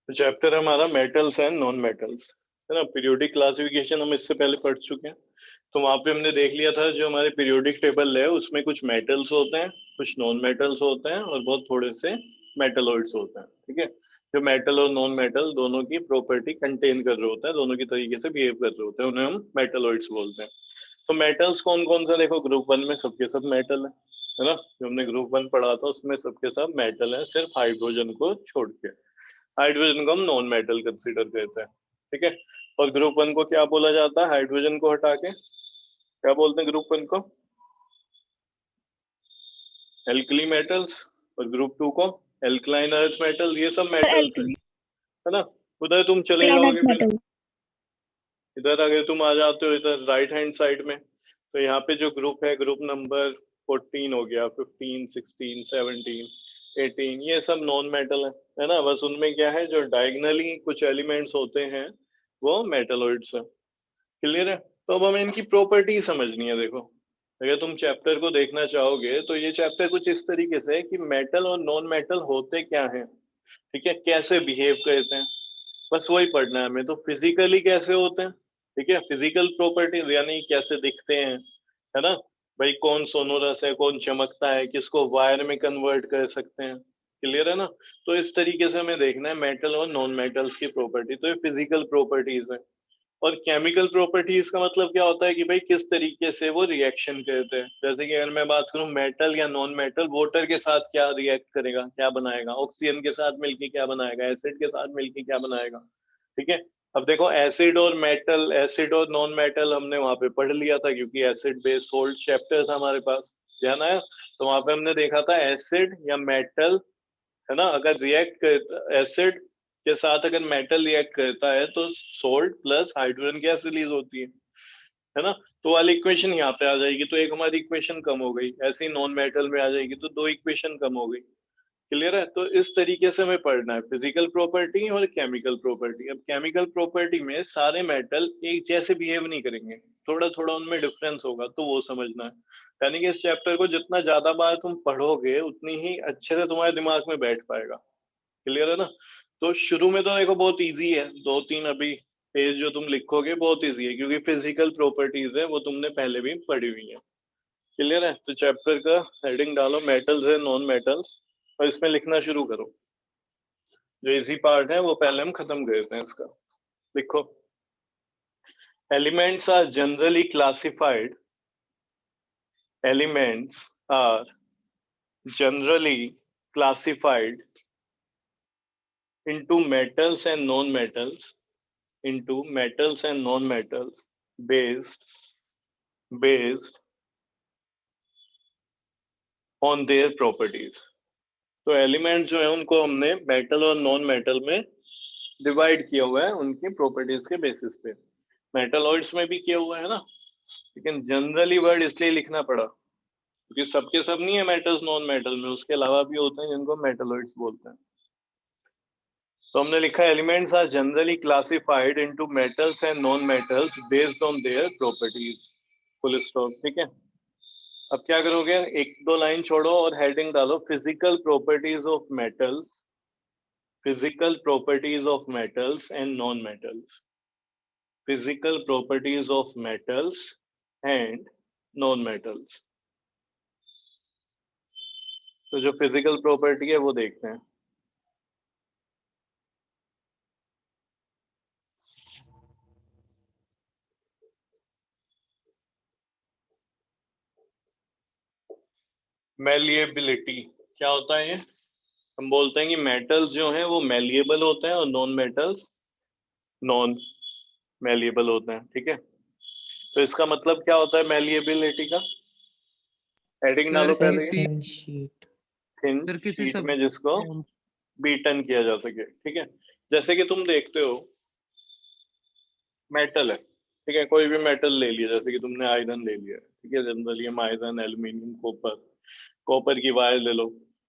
तो चैप्टर हमारा metals and non metals है ना। पीरियोडिक क्लासिफिकेशन हम इससे पहले पढ़ चुके हैं। तो वहां पे हमने देख लिया था जो हमारे पीरियोडिक टेबल है उसमें कुछ मेटल्स होते हैं, कुछ नॉन मेटल्स होते हैं और बहुत थोड़े से मेटलॉइड्स होते हैं। ठीक है। जो मेटल और नॉन मेटल दोनों की प्रॉपर्टी कंटेन कर रहे होते हैं, दोनों की तरीके से बिहेव कर रहे होते हैं, उन्हें हम मेटलॉइड्स बोलते हैं। तो मेटल्स कौन कौन सा, देखो ग्रुप वन में सबके सब मेटल है ना। जो हमने ग्रुप वन पढ़ा था उसमें सबके सब मेटल है, सिर्फ हाइड्रोजन को छोड़ के। हाइड्रोजन को हम नॉन मेटल कंसीडर करते हैं। ठीक है। और ग्रुप वन को क्या बोला जाता है, हाइड्रोजन को हटा के क्या बोलते हैं ग्रुप वन को, एल्कली मेटल्स। और ग्रुप टू को एल्कलाइन अर्थ मेटल। ये सब मेटल्स एल्कली है ना। उधर तुम चले अर्थ जाओगे फिर, मेटल। इधर अगर तुम आ जाते हो इधर राइट हैंड साइड में, तो यहाँ पे जो ग्रुप है, ग्रुप नंबर 14 हो गया, 15, 16, 17, 18, ये सब नॉन मेटल है ना। बस उनमें क्या है, जो डायगनली कुछ एलिमेंट्स होते हैं वो मेटलॉइड्स है। क्लियर है। तो अब हमें इनकी प्रॉपर्टी समझनी है। देखो, अगर तुम चैप्टर को देखना चाहोगे तो ये चैप्टर कुछ इस तरीके से है कि मेटल और नॉन मेटल होते क्या हैं, ठीक है, कैसे बिहेव करते हैं, बस वही पढ़ना है हमें। तो फिजिकली कैसे होते हैं, ठीक है, फिजिकल प्रॉपर्टीज यानी कैसे दिखते हैं, है ना। भाई कौन सोनोरस है, कौन चमकता है, किसको वायर में कन्वर्ट कर सकते हैं। क्लियर है ना। तो इस तरीके से हमें देखना है मेटल और नॉन मेटल्स की प्रॉपर्टी। तो ये फिजिकल प्रॉपर्टीज है। और केमिकल प्रॉपर्टीज का मतलब क्या होता है कि भाई किस तरीके से वो रिएक्शन करते हैं। जैसे कि अगर मैं बात करूं मेटल या नॉन मेटल, वाटर के साथ क्या रिएक्ट करेगा, क्या बनाएगा, ऑक्सीजन के साथ मिलके क्या बनाएगा, एसिड के साथ मिलके क्या बनाएगा। ठीक है। अब देखो एसिड और मेटल, एसिड और नॉन मेटल हमने वहां पे पढ़ लिया था, क्योंकि एसिड बेस सोल्ट चैप्टर था हमारे पास, ध्यान आया। तो वहां पे हमने देखा था एसिड या मेटल, है ना, अगर रिएक्ट कर एसिड के साथ अगर मेटल रिएक्ट करता है तो salt plus hydrogen gas release होती है ना। तो वाली इक्वेशन यहाँ पे आ जाएगी, तो एक हमारी इक्वेशन कम हो गई। ऐसे ही नॉन मेटल में आ जाएगी तो दो इक्वेशन कम हो गई। क्लियर है। तो इस तरीके से हमें पढ़ना है फिजिकल प्रॉपर्टी और केमिकल प्रॉपर्टी। अब केमिकल प्रॉपर्टी में सारे मेटल एक जैसे बिहेव नहीं करेंगे, थोड़ा थोड़ा उनमें डिफरेंस होगा, तो वो समझना है। यानी कि इस चैप्टर को जितना ज्यादा बार तुम पढ़ोगे उतनी ही अच्छे से तुम्हारे दिमाग में बैठ पाएगा। क्लियर है ना। तो शुरू में तो देखो बहुत इजी है, दो तीन अभी पेज जो तुम लिखोगे बहुत इजी है, क्योंकि फिजिकल प्रॉपर्टीज है वो तुमने पहले भी पढ़ी हुई है। क्लियर है। तो चैप्टर का हेडिंग डालो मेटल्स है नॉन मेटल्स, और इसमें लिखना शुरू करो। जो इजी पार्ट है वो पहले हम खत्म करते हैं इसका। लिखो, elements are generally classified, elements are generally classified into metals and non-metals, into metals and non-metals based on their properties। तो एलिमेंट जो है उनको हमने मेटल और नॉन मेटल में डिवाइड किया हुआ है उनकी प्रॉपर्टीज के बेसिस पे। मेटलॉइड्स में भी किया हुआ है ना, लेकिन जनरली वर्ड इसलिए लिखना पड़ा क्योंकि सबके सब नहीं है मेटल्स नॉन मेटल में, उसके अलावा भी होते हैं जिनको मेटलॉइड्स बोलते हैं। तो हमने लिखा elements are generally classified into metals and non metals based on their properties, full stop. ठीक है। अब क्या करोगे, एक दो लाइन छोड़ो और हेडिंग डालो physical properties of metals, physical properties of metals and non metals, physical properties of metals and non metals. तो जो फिजिकल प्रॉपर्टी है वो देखते हैं। मेलिएबिलिटी क्या होता है ये, हम बोलते हैं कि मेटल्स जो हैं वो मेलिएबल होते हैं और नॉन मेटल्स नॉन मेलिएबल होते हैं। ठीक है। तो इसका मतलब क्या होता है मेलिएबिलिटी का, हेडिंग सर डालो पहले, किसी थिन शीट। थिन सर किसी शीट सब में जिसको बीटन किया जा सके। ठीक है। जैसे कि तुम देखते हो मेटल है, ठीक है, कोई भी मेटल ले लिया, जैसे कि तुमने आयरन ले लिया, ठीक है, जनरली हम आयरन, एल्यूमिनियम, कॉपर, कॉपर की वायर ले लो।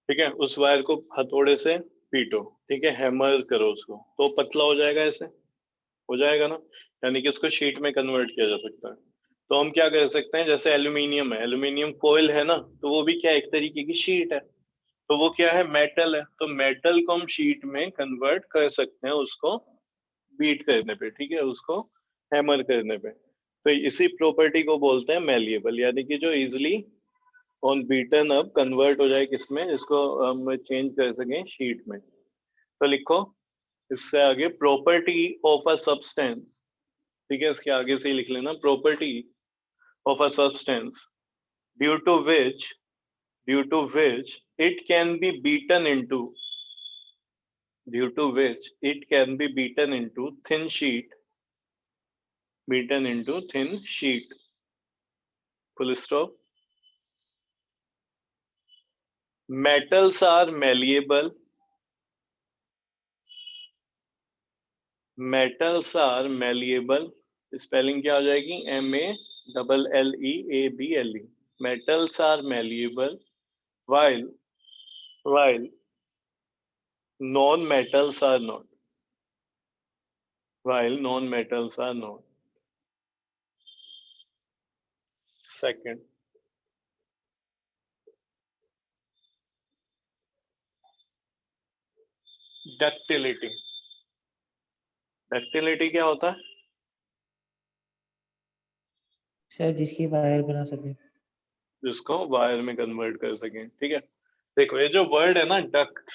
ठीक है। उस वायर को हथौड़े से पीटो, ठीक है, हैमर करो उसको, तो पतला हो जाएगा, ऐसे हो जाएगा ना। यानी कि उसको शीट में कन्वर्ट किया जा सकता है। तो हम क्या कर सकते हैं, जैसे एल्यूमिनियम है, एल्यूमिनियम फॉइल है ना, तो वो भी क्या एक तरीके की शीट है। तो वो क्या है, मेटल है, तो मेटल को हम शीट में कन्वर्ट कर सकते हैं उसको बीट करने पे, ठीक है, उसको हैमर करने पे। तो इसी प्रॉपर्टी को बोलते हैं मेलिएबल, यानी कि जो इजिली ऑन बीटन अब कन्वर्ट हो जाए किसमें, जिसको हम चेंज कर सकें शीट में। तो लिखो इससे आगे प्रॉपर्टी ऑफ अ सब्सटेंस, ठीक है, इसके आगे से ही लिख लेना, property of a substance due to which it can be beaten into due to which it can be beaten into thin sheet full stop. Metals are malleable, spelling क्या हो जाएगी, MALLEABLE, metals are malleable while non-metals are not, second, ductility क्या होता है, शायद जिसकी wire बना सके, जिसको वायर में कन्वर्ट कर सकें, ठीक है। देखो ये जो वर्ड है ना डक्ट,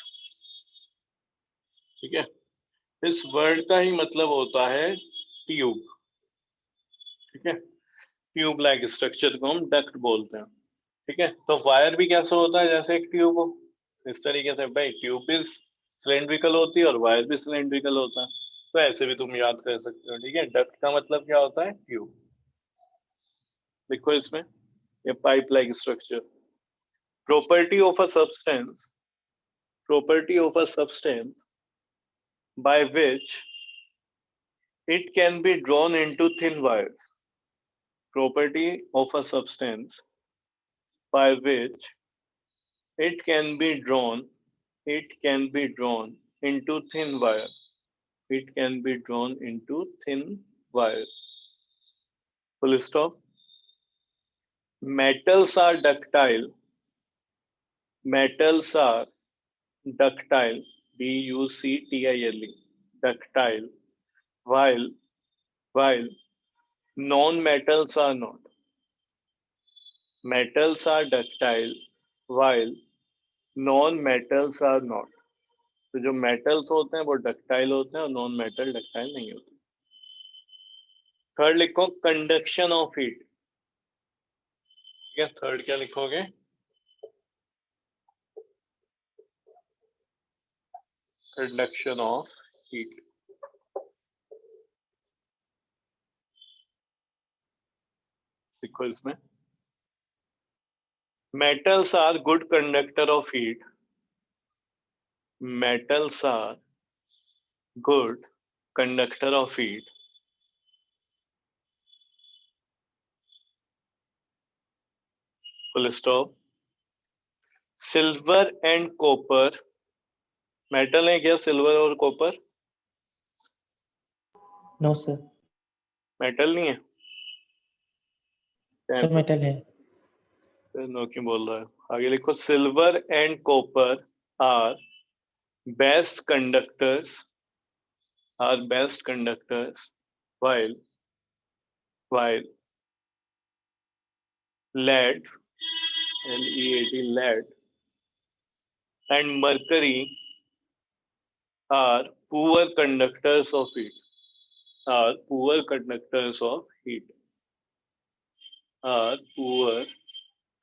ठीक है, इस वर्ड का ही मतलब होता है ट्यूब, ठीक है, ट्यूब लाइक स्ट्रक्चर को हम डक्ट बोलते हैं, ठीक है। तो वायर भी कैसा होता है, जैसे एक ट्यूब हो, इस तरीके से भाई ट्यूब भी सिलेंड्रिकल होती है और वायर भी सिलेंड्रिकल होता है, तो ऐसे भी तुम याद कर सकते हो, ठीक है। डक्ट का मतलब क्या होता है, ट्यूब। देखो इसमें ये pipe like structure, property of a substance by which it can be drawn into thin wires, property of a substance by which it can be drawn into thin wire, full stop. Metals are ductile, ductile, ductile, while non-metals are not. Metals are ductile while non-metals are not. तो जो metals होते हैं वो ductile होते हैं और non metal ductile नहीं होते। थर्ड लिखो कंडक्शन ऑफ हीट, ठीक है, थर्ड क्या लिखोगे, कंडक्शन ऑफ हीट। देखो इसमें metals are good conductor of heat, metals are good conductor of heat, full stop. Silver and copper, metal है क्या सिल्वर और कॉपर, नो सर, मेटल नहीं है, सर मेटल है, नो क्यों बोल रहा है, आगे लिखो silver and copper are best conductors while lead lead and mercury are poor conductors of heat, are poor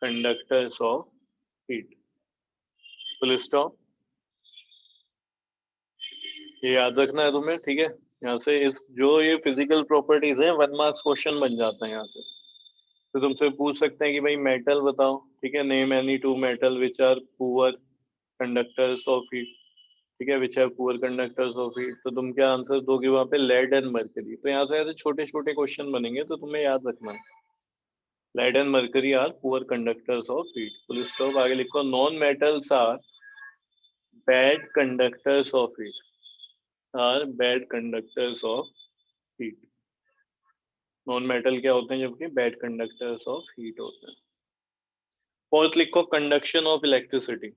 conductors of heat, full stop. ये याद रखना है तुम्हें, ठीक है। यहाँ से इस जो ये फिजिकल प्रॉपर्टीज है 1 मार्क्स क्वेश्चन बन जाता है यहाँ से। तो तुमसे पूछ सकते हैं कि भाई मेटल बताओ, ठीक है, name any 2 metal which are poor conductors of heat, ठीक है, which are poor conductors of heat. तो तुम क्या आंसर दोगे वहां पे, लेड एंड मरकरी। तो यहाँ से ऐसे छोटे छोटे क्वेश्चन बनेंगे तो तुम्हें याद रखना है, lead and mercury are poor conductors of heat, full stop. आगे लिखो non metals are bad conductors of heat, non metal क्या होते हैं जबकि बैड कंडक्टर्स ऑफ हीट होते हैं। फोर्थ लिखो conduction of electricity,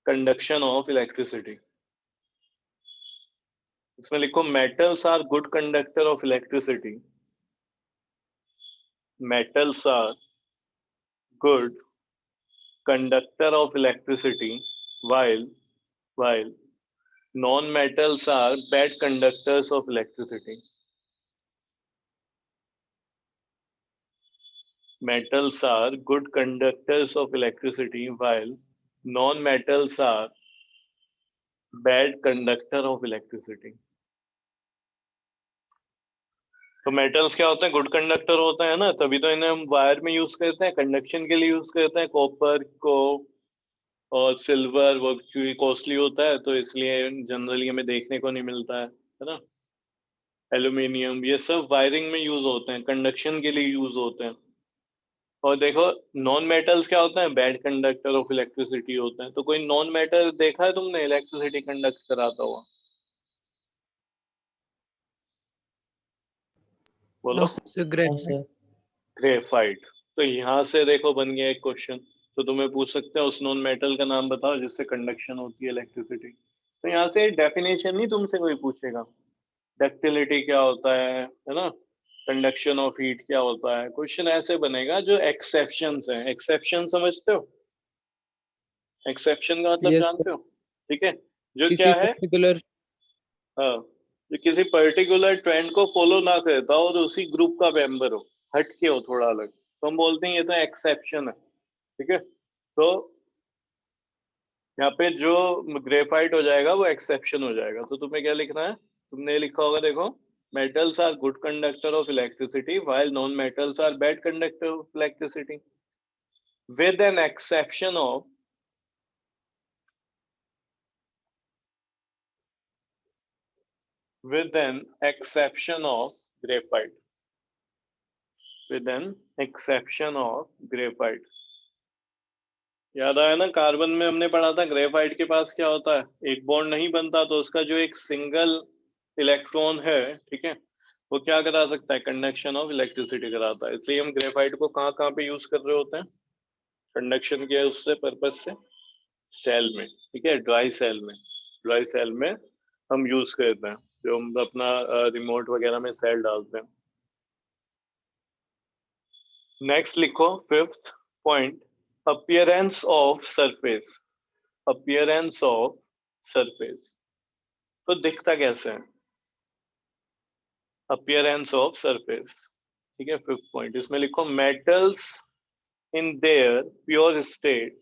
conduction of electricity. इसमें लिखो metals are good conductor of electricity. Metals are good conductor of electricity while non-metals are bad conductors of electricity. Metals are good conductors of electricity while non-metals are bad conductor of electricity. तो metals क्या होते हैं? Good conductor होते हैं ना, तभी तो इन्हें हम वायर में यूज करते हैं, कंडक्शन के लिए यूज करते हैं। कॉपर को और सिल्वर वो क्योंकि कॉस्टली होता है तो इसलिए जनरली हमें देखने को नहीं मिलता है ना। एल्यूमिनियम ये सब वायरिंग में यूज होते हैं, कंडक्शन के लिए यूज होते हैं। और देखो नॉन मेटल्स क्या होते हैं? बैड कंडक्टर ऑफ इलेक्ट्रिसिटी होते हैं। तो कोई नॉन मेटल देखा है तुमने इलेक्ट्रिसिटी कंडक्ट कराता हुआ? बोलो। No sir, no great. Sir. Graphite. तो यहाँ से देखो बन गया एक क्वेश्चन। तो तुम्हें पूछ सकते हैं उस नॉन मेटल का नाम बताओ जिससे कंडक्शन होती है इलेक्ट्रिसिटी। तो यहाँ से डेफिनेशन नहीं तुमसे कोई पूछेगा, डक्टिलिटी क्या होता है ना, कंडक्शन ऑफ हीट क्या होता है। क्वेश्चन ऐसे बनेगा जो एक्सेप्शंस हैं। एक्सेप्शन समझते हो? एक्सेप्शन का मतलब यस सर, जानते हो? ठीक है, जो किसी क्या है, पर्टिकुलर हाँ, जो किसी पर्टिकुलर ट्रेंड को फॉलो ना करता हो और उसी ग्रुप का मेंबर हो, हटके हो थोड़ा अलग, तो हम बोलते हैं ये तो एक्सेप्शन है। ठीक है, तो यहाँ पे जो ग्रेफाइट हो जाएगा वो एक्सेप्शन हो जाएगा। तो तुम्हें क्या लिखना है? तुमने लिखा होगा देखो, metals are good conductor of electricity while non metals are bad conductor of electricity with an exception of with an exception of graphite, with an exception of graphite। याद आया ना, कार्बन में हमने पढ़ा था ग्रेफाइट के पास क्या होता है, एक बॉन्ड नहीं बनता तो उसका जो एक सिंगल इलेक्ट्रॉन है, ठीक है, वो क्या करा सकता है? कंडक्शन ऑफ इलेक्ट्रिसिटी कराता है। इसलिए हम ग्रेफाइट को कहाँ कहाँ पे यूज कर रहे होते हैं कंडक्शन के उससे पर्पज से? सेल में, ठीक है, ड्राई सेल में। ड्राई सेल में हम यूज करते हैं, जो हम अपना रिमोट वगैरह में सेल डालते हैं। नेक्स्ट लिखो fifth point, appearance of surface. Appearance of surface, तो दिखता कैसे है अपीयरेंस ऑफ सरफेस? ठीक है, फिफ्थ पॉइंट इसमें लिखो, metals in their pure state,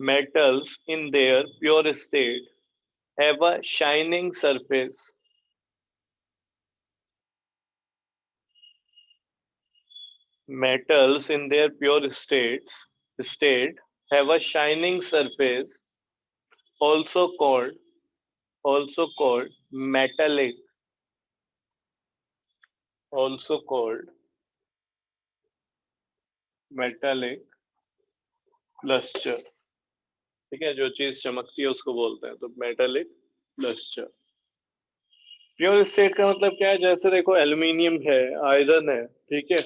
metals in their pure state have a shining surface। Metals in their pure state have a shining surface, also called metallic, also called metallic luster। ठीक है, जो चीज चमकती है उसको बोलते हैं तो मेटालिक लस्टर। प्योर स्टेट का मतलब क्या है? जैसे देखो एल्यूमिनियम है, आयरन है, ठीक है,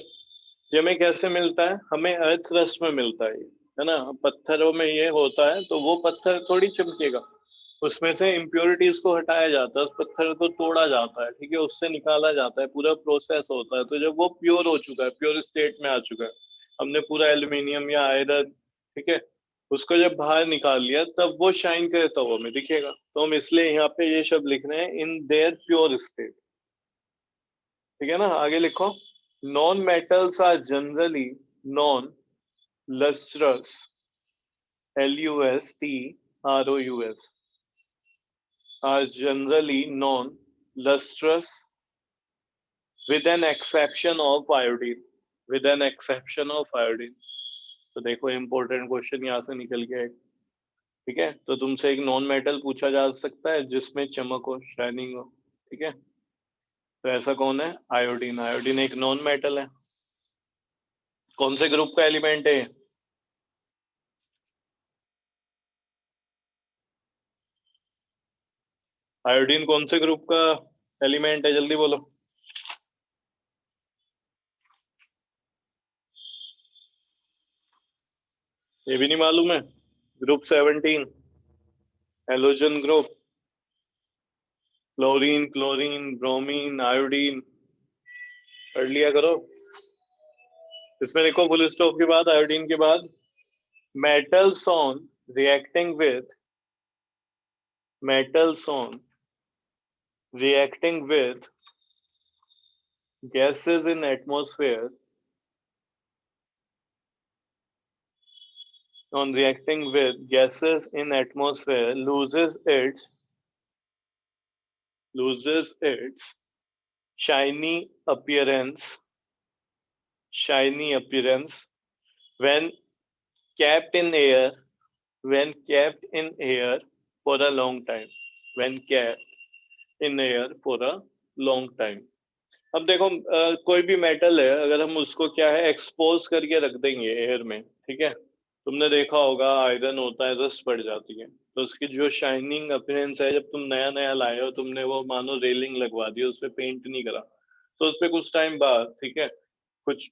ये हमें कैसे मिलता है? हमें अर्थ क्रस्ट में मिलता है ना। पत्थरों में ये होता है तो वो पत्थर थोड़ी चमकेगा, उसमें से इम्प्योरिटीज को हटाया जाता है, उस पत्थर को तोड़ा जाता है, ठीक है, उससे निकाला जाता है, पूरा प्रोसेस होता है। तो जब वो प्योर हो चुका है, प्योर स्टेट में आ चुका है, हमने पूरा एल्यूमिनियम या आयरन, ठीक है, उसको जब बाहर निकाल लिया तब वो शाइन करता हुआ हमें दिखेगा। तो हम इसलिए यहाँ पे ये शब्द लिख रहे हैं, इन देयर प्योर स्टेट। ठीक है ना, आगे लिखो, non metals are generally non lustrous, lustrous, are generally non-lustrous with an exception of iodine, with an exception of iodine। तो देखो इंपॉर्टेंट क्वेश्चन यहाँ से निकल गया एक। ठीक है, तो तुमसे एक नॉन मेटल पूछा जा सकता है जिसमें चमक हो, शाइनिंग हो। ठीक है, तो ऐसा कौन है? आयोडीन। आयोडीन एक नॉन मेटल है। कौन से ग्रुप का एलिमेंट है? आयोडीन कौन से ग्रुप का एलिमेंट है? जल्दी बोलो। ये भी नहीं मालूम है? Group 17 halogen group, chlorine, chlorine, bromine, iodine, पढ़ लिया करो। इसमें देखो फुल स्टॉप के बाद, आयोडीन के बाद, metals on reacting with gases in atmosphere loses its shiny appearance when kept in air for a long time. अब देखो कोई भी मेटल है, अगर हम उसको क्या है एक्सपोज करके रख देंगे एयर में, ठीक है, तुमने देखा होगा आयरन होता है रस्ट पड़ जाती है, तो उसकी जो शाइनिंग अपीयरेंस है, जब तुम नया नया लाए हो, तुमने वो मानो रेलिंग लगवा दी, उस पर पेंट नहीं करा, तो उस पर कुछ टाइम बाद, ठीक है, कुछ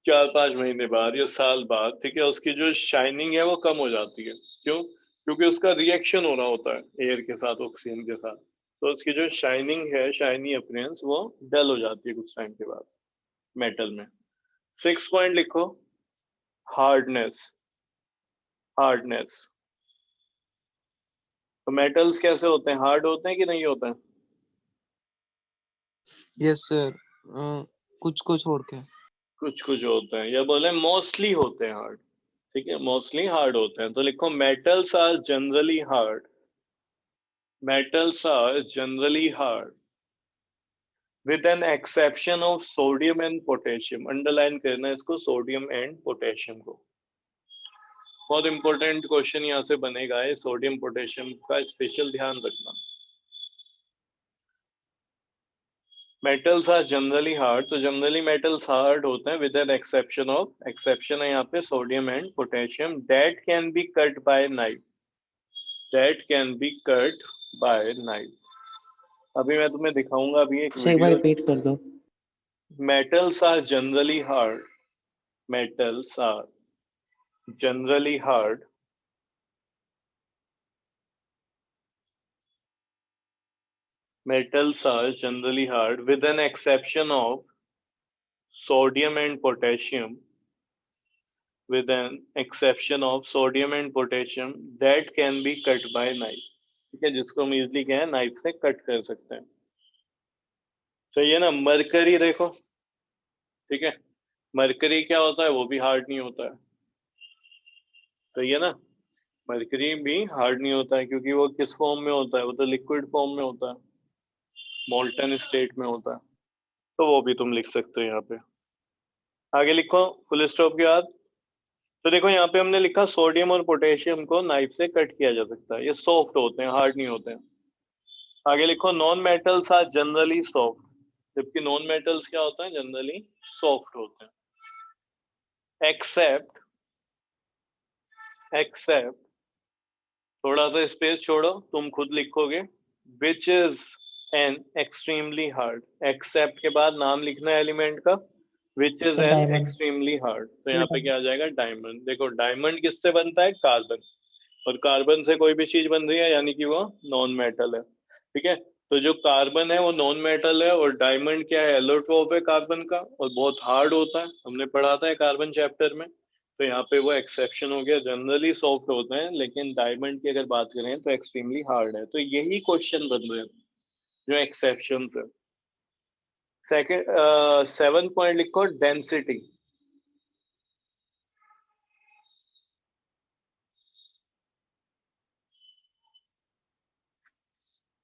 4-5 महीने बाद या साल बाद, ठीक है, उसकी जो शाइनिंग है वो कम हो जाती है। क्यों? क्योंकि उसका रिएक्शन हो रहा होता है एयर के साथ, ऑक्सीजन के साथ, तो उसकी जो शाइनिंग है, शाइनी अपीयरेंस, वो डल हो जाती है कुछ टाइम के बाद मेटल में। 6 पॉइंट लिखो, हार्डनेस। तो मेटल्स कैसे होते हैं, हार्ड होते हैं कि नहीं होते हैं? यस सर, कुछ को छोड़ के। कुछ होते हैं, या बोले मोस्टली होते हैं हार्ड, ठीक है, मोस्टली हार्ड होते हैं। तो लिखो metals are generally hard with an exception of sodium and potassium। Underline करना है इसको, सोडियम एंड पोटेशियम को। बहुत इंपॉर्टेंट क्वेश्चन यहाँ से बनेगा, है सोडियम पोटेशियम का स्पेशल ध्यान रखना। मेटल्स आर जनरली हार्ड, तो जनरली मेटल्स हार्ड होते हैं विद एन एक्सेप्शन है यहाँ पे sodium and potassium, that can be cut by knife. अभी मैं तुम्हें दिखाऊंगा अभी एक सर एक बार वीडियो। रिपीट कर दो। Metals are generally hard with an exception of sodium and potassium that can be cut by knife। ठीक है, जिसको हम इजिली क्या है नाइफ से कट कर सकते हैं। तो ये ना मरकरी देखो, ठीक है, मरकरी क्या होता है, वो भी हार्ड नहीं होता है। तो ये ना मरकरी भी हार्ड नहीं होता है, क्योंकि वो किस फॉर्म में होता है, वो तो लिक्विड फॉर्म में होता है, मोल्टन स्टेट में होता है। तो वो भी तुम लिख सकते हो यहाँ पे। आगे लिखो फुल स्टॉप के बाद। तो देखो यहाँ पे हमने लिखा सोडियम और पोटेशियम को नाइफ से कट किया जा सकता है, ये सॉफ्ट होते हैं, हार्ड नहीं होते हैं। आगे लिखो non metals are generally soft, जबकि नॉन मेटल्स क्या होता है, जनरली सॉफ्ट होते हैं। एक्सेप्ट थोड़ा सा स्पेस छोड़ो, तुम खुद लिखोगे, which is an extremely hard. Except के बाद नाम लिखना है एलिमेंट का, which is sir an diamond. Extremely hard. तो यहाँ पे क्या आ जाएगा, डायमंड। देखो डायमंड किससे बनता है, कार्बन, और कार्बन से कोई भी चीज बन रही है यानी कि वो नॉन मेटल है। ठीक है, तो जो कार्बन है वो नॉन मेटल है, और डायमंड क्या है, एलोट्रोप है कार्बन का, और बहुत हार्ड होता है, हमने पढ़ा था कार्बन चैप्टर में। तो यहाँ पे वो एक्सेप्शन हो गया, जनरली सॉफ्ट होते हैं, लेकिन डायमंड की अगर बात करें तो एक्सट्रीमली हार्ड है। तो यही क्वेश्चन बन रहे हैं जो एक्सेप्शन है। सेकंड 7 पॉइंट लिखो, डेंसिटी।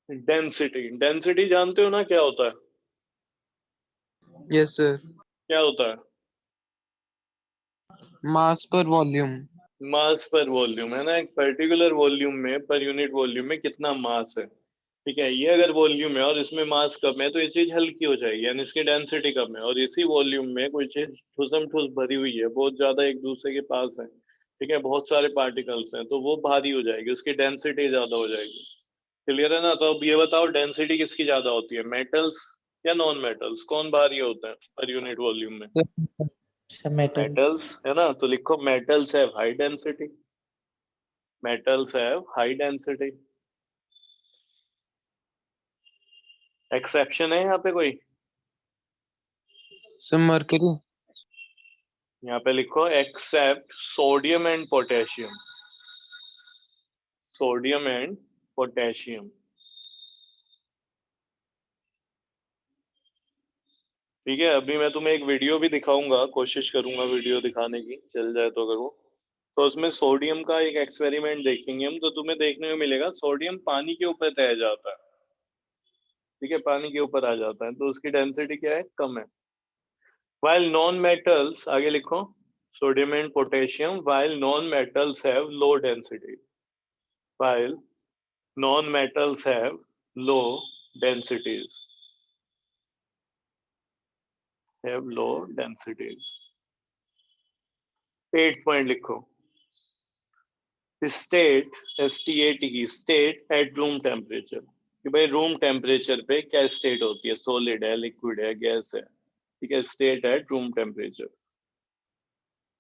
डेंसिटी जानते हो ना क्या होता है? यस सर, क्या होता है? मास पर वॉल्यूम। मास पर वॉल्यूम है ना, एक पर्टिकुलर वॉल्यूम में, पर यूनिट वॉल्यूम में कितना मास है। ठीक है, ये अगर वॉल्यूम है और इसमें मास कम है तो ये चीज हल्की हो जाएगी, यानी इसकी डेंसिटी कम है। और इसी वॉल्यूम में कोई चीज ठुसम ठुस भरी हुई है, बहुत ज्यादा एक दूसरे के पास है, ठीक है, बहुत सारे पार्टिकल्स हैं, तो वो भारी हो जाएगी, उसकी डेंसिटी ज्यादा हो जाएगी। क्लियर है ना? तो अब ये बताओ डेंसिटी किसकी ज्यादा होती है, मेटल्स या नॉन मेटल्स? कौन भारी होता है पर यूनिट वॉल्यूम में? Sir metal. मेटल्स है ना, तो लिखो metals have high density. metals have high density. Exception है यहाँ पे कोई? Sir mercury. यहाँ पे लिखो except sodium and potassium, sodium and potassium. ठीक है, अभी मैं तुम्हें एक वीडियो भी दिखाऊंगा, कोशिश करूंगा वीडियो दिखाने की, चल जाए तो करूँ। तो उसमें सोडियम का एक एक्सपेरिमेंट देखेंगे हम, तो तुम्हें देखने को मिलेगा सोडियम पानी के ऊपर तैर जाता है। ठीक है, पानी के ऊपर आ जाता है, तो उसकी डेंसिटी क्या है? कम है। while non metals, आगे लिखो, sodium and potassium, while non metals have low density, while non metals have low densities, have low densities। 8 point लिखो, state, STAT, state at room temperature, कि भाई रूम टेम्परेचर पे क्या स्टेट होती है, solid है, लिक्विड है, गैस है। ठीक है, स्टेट एट रूम टेम्परेचर।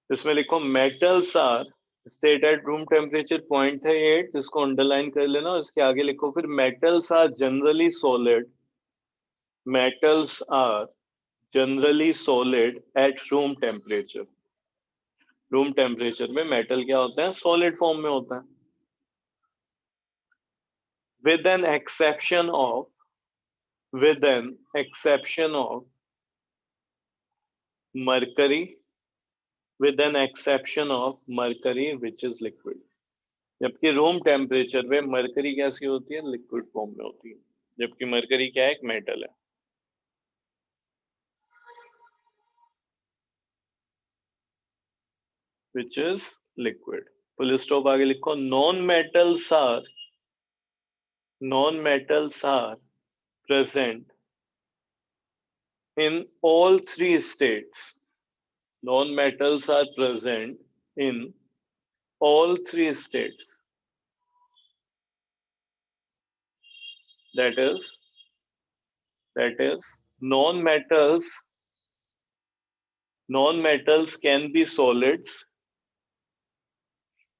इसमें लिखो metals are state at room temperature, point है 8, इसको अंडरलाइन कर लेना। इसके आगे लिखो फिर metals are generally solid, metals are generally solid at room temperature. Room temperature में मेटल क्या होता है? सॉलिड फॉर्म में होता है। with an exception of, with an exception of mercury, with an exception of mercury which is liquid। जबकि room temperature में mercury कैसी होती है? लिक्विड फॉर्म में होती है, जबकि मरकरी क्या है? एक मेटल है। which is liquid। Full stop, आगे लिखो non metals are, non metals are present in all three states, non-metals are present in all three states, that is non-metals can be solids,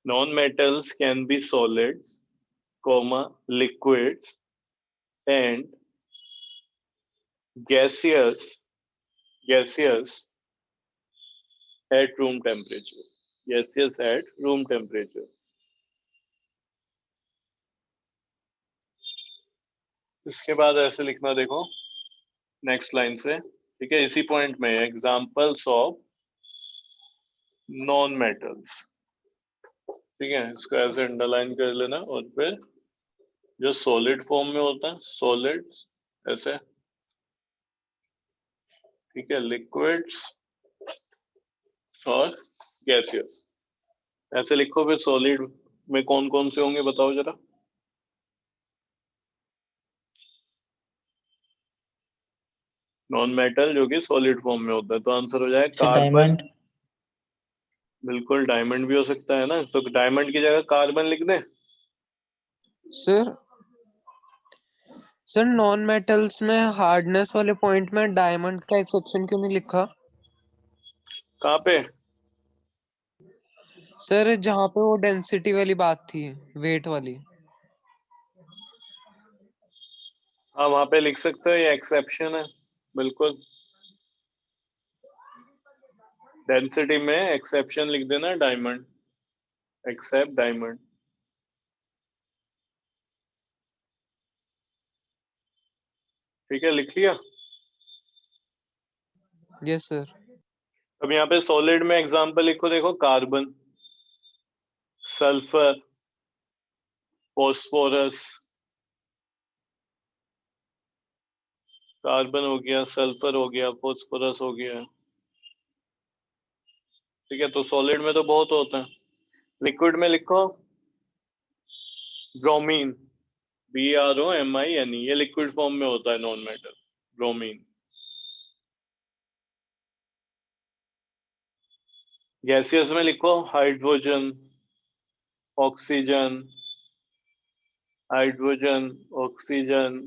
non-metals can be solids, comma, liquids and gaseous at room temperature, gaseous at room temperature। इसके बाद ऐसे लिखना, देखो next line से, ठीक है, इसी point में एग्जांपल्स ऑफ नॉन मेटल्स। ठीक है, इसको ऐसे अंडरलाइन कर लेना, और फिर जो सॉलिड फॉर्म में होता है, सॉलिड ऐसे, ठीक है, लिक्विड्स और गैसियस ऐसे लिखो। फिर सॉलिड में कौन कौन से होंगे बताओ जरा? नॉन मेटल जो कि सॉलिड फॉर्म में होता है, तो आंसर हो जाएगा कार्बन। डायमंड। बिल्कुल, डायमंड भी हो सकता है ना, तो डायमंड की जगह कार्बन लिख दें। सर सर नॉन मेटल्स में हार्डनेस वाले पॉइंट में डायमंड का एक्सेप्शन क्यों नहीं लिखा? कहाँ पे? सर जहाँ पे वो डेंसिटी वाली बात थी, वेट वाली। हाँ, वहां पे लिख सकते हो, ये एक्सेप्शन है, बिल्कुल। डेंसिटी में एक्सेप्शन लिख देना, डायमंड, एक्सेप्ट डायमंड। ठीक है, लिख लिया। Yes sir. अब यहाँ पे सॉलिड में एग्जांपल लिखो, देखो कार्बन, सल्फर, फॉस्फोरस, कार्बन हो गया, सल्फर हो गया, फॉस्फोरस हो गया। ठीक है, तो सॉलिड में तो बहुत होता है। लिक्विड में लिखो ब्रोमीन, BROMINE, ये लिक्विड फॉर्म में होता है, नॉन मेटल, ब्रोमीन। गैसियस में लिखो hydrogen, oxygen, hydrogen, oxygen,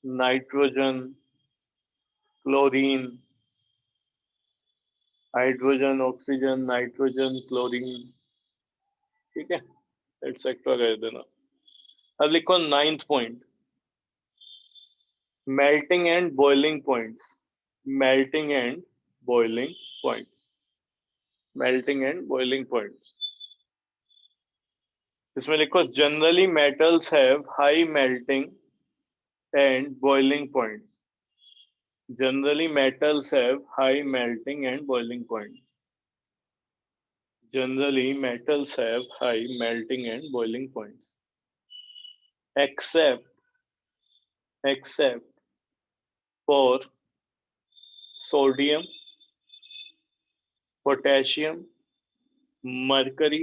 nitrogen, chlorine, hydrogen, oxygen, nitrogen, chlorine. ठीक है, एटसेट्रा कर देना। अब लिखो 9th point, melting and boiling point, melting and boiling point, melting and boiling point. इसमें लिखो generally metals have high melting and boiling point, generally metals have high melting and boiling point, generally metals have high melting and boiling points except for sodium, potassium, mercury,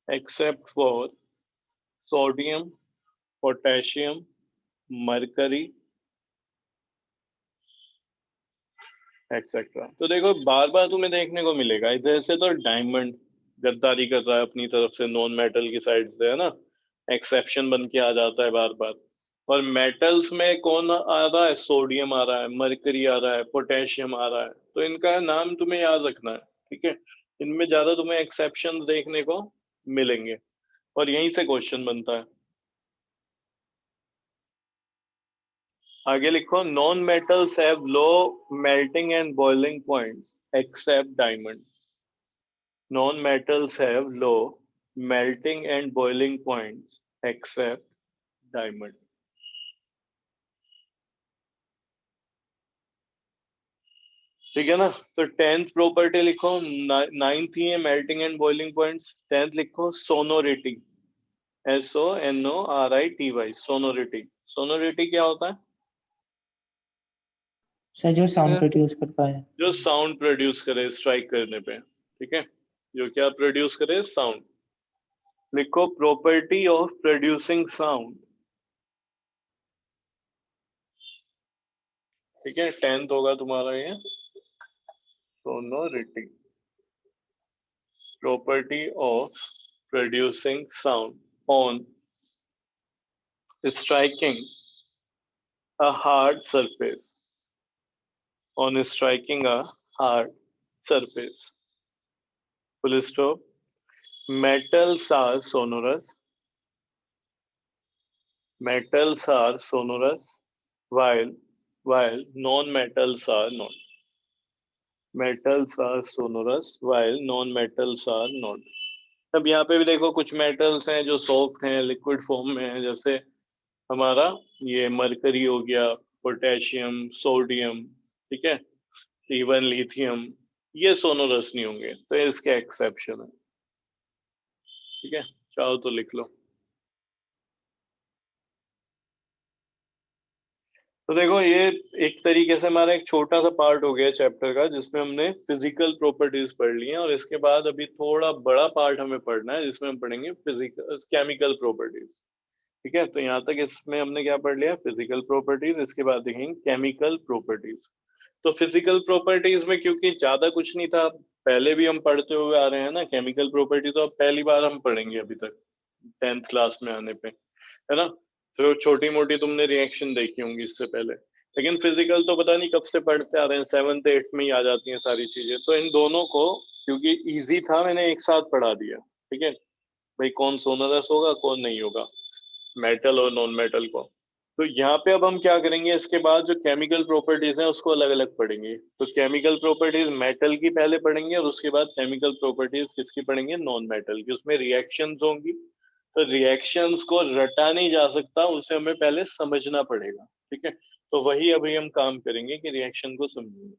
except for sodium, potassium, mercury, etcetera. तो देखो बार बार तुम्हें देखने को मिलेगा, इधर से तो diamond गद्दारी कर रहा है अपनी तरफ से नॉन मेटल की साइड से, है ना, एक्सेप्शन बन के आ जाता है बार बार। और मेटल्स में कौन आ रहा है, सोडियम आ रहा है, मरकरी आ रहा है, पोटेशियम आ रहा है, तो इनका नाम तुम्हें याद रखना है, ठीक है। इनमें ज्यादा तुम्हें एक्सेप्शन देखने को मिलेंगे और यहीं से क्वेश्चन बनता है। आगे लिखो non metals have low melting and boiling points accept diamond, non metals have low melting and boiling points accept diamond. ठीक है ना। तो 10th प्रॉपर्टी लिखो, 9th ही है melting and boiling points. 10th लिखो सोनोरिटी, SONORITY, सोनोरिटी। सोनोरिटी क्या होता है? सर जो साउंड सर प्रोड्यूस कर पाए। जो साउंड प्रोड्यूस करे स्ट्राइक करने पे, ठीक है, जो क्या प्रोड्यूस करे, साउंड। लिखो प्रॉपर्टी ऑफ प्रोड्यूसिंग साउंड, ठीक है, 10th होगा तुम्हारा ये sonority, property of producing sound on striking a hard surface, on striking a hard surface, full stop. Metals are sonorous, metals are sonorous while non-metals are not, metals are sonorous while non-metals are not। अब यहाँ पे भी देखो कुछ metals हैं जो soft हैं, liquid form में है, जैसे हमारा ये मरकरी हो गया, पोटेशियम, सोडियम, ठीक है, इवन लिथियम, ये सोनोरस नहीं होंगे, तो इसके एक्सेप्शन है, ठीक है, चाहो तो लिख लो। तो देखो ये एक तरीके से हमारा एक छोटा सा पार्ट हो गया चैप्टर का, जिसमें हमने फिजिकल प्रॉपर्टीज पढ़ ली हैं, और इसके बाद अभी थोड़ा बड़ा पार्ट हमें पढ़ना है जिसमें हम पढ़ेंगे फिजिकल केमिकल प्रॉपर्टीज, ठीक है। तो यहाँ तक इसमें हमने क्या पढ़ लिया, फिजिकल प्रॉपर्टीज, इसके बाद देखेंगे केमिकल प्रॉपर्टीज। तो फिजिकल प्रॉपर्टीज में क्योंकि ज्यादा कुछ नहीं था, पहले भी हम पढ़ते हुए आ रहे हैं ना केमिकल प्रॉपर्टी, तो अब पहली बार हम पढ़ेंगे अभी तक 10th क्लास में आने पे, है ना। तो छोटी मोटी तुमने रिएक्शन देखी होंगी इससे पहले, लेकिन फिजिकल तो पता नहीं कब से पढ़ते आ रहे हैं, 7th 8th में ही आ जाती हैं सारी चीजें। तो इन दोनों को क्योंकि इजी था मैंने एक साथ पढ़ा दिया, ठीक है भाई, कौन सोनोरस होगा कौन नहीं होगा, मेटल और नॉन मेटल को। तो यहाँ पे अब हम क्या करेंगे, इसके बाद जो केमिकल प्रॉपर्टीज हैं उसको अलग अलग पढ़ेंगे। तो केमिकल प्रॉपर्टीज मेटल की पहले पढ़ेंगे और उसके बाद केमिकल प्रॉपर्टीज किसकी पढ़ेंगे, नॉन मेटल की। उसमें रिएक्शंस होंगी, तो रिएक्शंस को रटा नहीं जा सकता, उसे हमें पहले समझना पड़ेगा, ठीक है। तो वही अभी हम काम करेंगे कि रिएक्शन को समझेंगे।